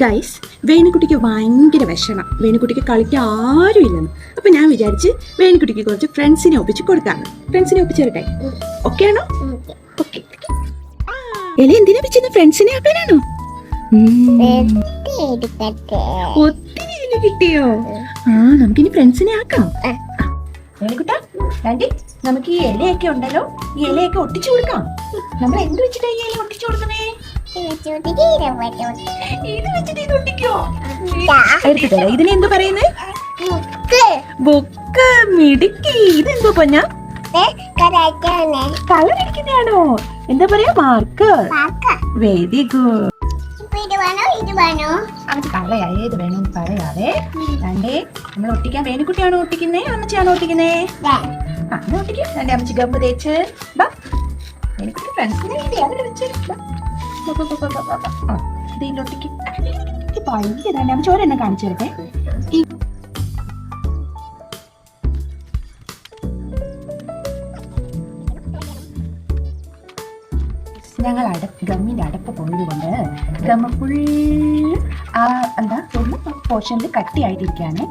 Guys, വേണിക്കുട്ടിക്ക് ഭയങ്കര വിഷമം. വേണിക്കുട്ടിക്ക് കളിക്കാൻ ആരും ഇല്ലെന്ന്. അപ്പൊ ഞാൻ വിചാരിച്ച് വേണിക്കുട്ടിക്ക് കുറച്ച് ഫ്രണ്ട്സിനെ ഒപ്പിച്ച് കൊടുക്കാന്ന്. ഫ്രണ്ട്സിനെ ഒപ്പിച്ചേരട്ടെ? ഓക്കെ ആണോ? ഓക്കെ. എല എന്തിനാ വെച്ചത്? ഫ്രണ്ട്സിനെ ആക്കാനാണോ? ഒത്തിരി ഇല കിട്ടിയോ? നമുക്കിനി ഫ്രണ്ട്സിനെ ആക്കാം. വേണിക്കുട്ടാ, ആന്റി, നമുക്ക് ഈ ഇലയൊക്കെ ഉണ്ടല്ലോ, ഈ ഇലയൊക്കെ ഒട്ടിച്ചു കൊടുക്കാം. നമ്മൾ എന്ത് വെച്ചിട്ടാ ഈ ഇല ഒട്ടിച്ചു കൊടുക്കണേ? ഇത് വെച്ചിട്ട് ഇത് ഒട്ടിക്കോ? എടുത്തിട്ടേ. ഇതിനെ എന്തു പറയുന്നേ? ബുക്ക്. മിടുക്കി. ഇതെന്തോ പൊന്നാ? കളർ അടിക്കുന്നതാണോ? എന്താ പറയാ? മാർക്കർ. Very good. അത് കളയാ, ഏത് വേണമെന്ന് പറയാതെ. രണ്ടേ, നമ്മൾ ഒട്ടിക്കാൻ വേണിക്കുട്ടിയാണോ ഒട്ടിക്കുന്നേ, അമ്മച്ചിയാണോ ഒട്ടിക്കുന്നേ? ഒട്ടിക്കും. എന്റെ അമ്മച്ചി ഗമ്മ് തേച്ച് വേണിക്കുട്ടി ഫ്രണ്ട്സിനെ വെച്ച് ഇതിലൊട്ടിക്കും. ഭയങ്കര അമ്മച്ചി ഒരെണ്ണം കാണിച്ചു തരട്ടെ. ഞങ്ങൾ ഗമ്മിന്റെ അടപ്പ് പോയത് കൊണ്ട് ഗമ്മ ഫുൾ എന്താ പോർഷനിൽ കട്ടിയായിട്ടിരിക്കുകയാണ്.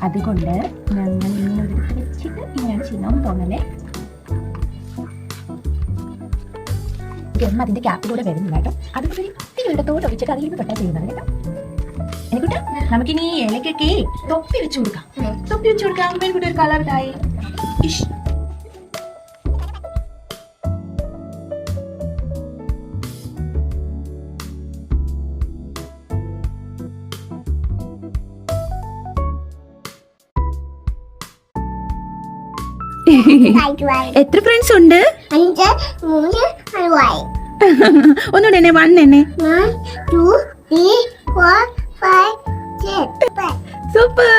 അതുകൊണ്ട് ഞങ്ങൾ ഇങ്ങനെ വെച്ചിട്ട് ഇങ്ങനെയാണ് ചെയ്യുന്നത്. തോന്നല്ലേ? ഗമ്മ അതിന്റെ ക്യാപ്പിലൂടെ വരുന്നില്ല കേട്ടോ. അതുകൊണ്ട് ഇത്തിരി ഇടത്തോട്ട് ഒഴിച്ചിട്ട് അതിൽ നിന്ന് കട്ടാ ചെയ്യുന്നത് കേട്ടോ. എനിക്കിട്ടാ നമുക്കിനി ഇലക്കൊക്കെ തൊപ്പി വെച്ച് കൊടുക്കാം. തൊപ്പി വെച്ച് കൊടുക്കാം. വേണിക്കുട്ടി ഒരു കളർ ഇതായി. എത്ര ഫ്രണ്ട്സ് ഉണ്ട്? ഒന്നുകൂടെ എന്നെ. 1 എന്നെ. 1 2 3 4 5 6 സൂപ്പർ.